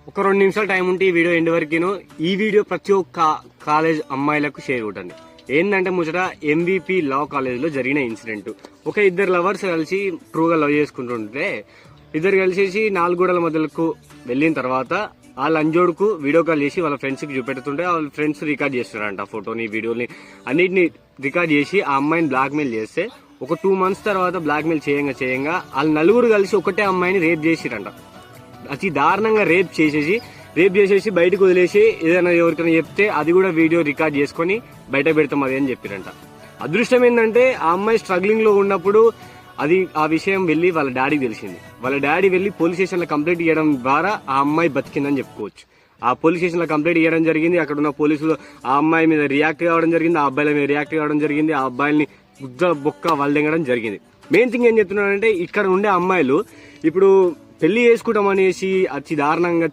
ఒక 2 నిమిషాలు టైం ఉంటే ఈ వీడియో ఎండ్ వరకును ఈ వీడియో ప్రతి ఒక్క కాలేజ్ అమ్మాయిలకు షేర్ కొట్టండి. ఏంటంటే ముచ్చట MVP లా కాలేజ్ లో జరిగిన ఇన్సిడెంట్. ఒక ఇద్దరు లవర్స్ కలిసి ట్రూగా లవ్ చేసుకుంటుంటే ఇద్దరు కలిసేసి 4 గోడల మధ్యలకు వెళ్ళిన తర్వాత ఆ లంజోడుకు వీడియో కాల్ చేసి వాళ్ళ ఫ్రెండ్స్ కి చూపెడుతుంటే వాళ్ళ ఫ్రెండ్స్ రికార్డ్ చేస్తున్నారంట. ఫోటోని వీడియోని అన్నిటిని రికార్డ్ చేసి ఆ అమ్మాయిని బ్లాక్ మెయిల్ చేస్తే ఒక 2 months తర్వాత బ్లాక్ మెయిల్ చేయంగా వాళ్ళు నలుగురు కలిసి ఒకటే అమ్మాయిని రేప్ చేసిరంట. అతి దారుణంగా రేప్ చేసేసి బయటకు వదిలేసి ఏదైనా ఎవరికైనా చెప్తే అది కూడా వీడియో రికార్డ్ చేసుకుని బయట పెడతాం అది అని చెప్పారంట. అదృష్టం ఏంటంటే ఆ అమ్మాయి స్ట్రగ్లింగ్ లో ఉన్నప్పుడు ఆ విషయం వెళ్లి వాళ్ళ డాడీకి తెలిసింది. వాళ్ళ డాడీ వెళ్లి పోలీస్ స్టేషన్ లో కంప్లైంట్ చేయడం ద్వారా ఆ అమ్మాయి బతికిందని చెప్పుకోవచ్చు. ఆ పోలీస్ స్టేషన్ లో కంప్లైంట్ చేయడం జరిగింది. అక్కడ ఉన్న పోలీసులు ఆ అమ్మాయి మీద రియాక్ట్ కావడం జరిగింది, ఆ అబ్బాయిల మీద రియాక్ట్ కావడం జరిగింది, ఆ అబ్బాయిల్ని గుద్ద బొక్క వల్దెంగడం జరిగింది. మెయిన్ థింగ్ ఏం చెప్తున్నానంటే ఇక్కడ ఉండే అమ్మాయిలు ఇప్పుడు పెళ్లి చేసుకుంటాం అనేసి అతి దారుణంగా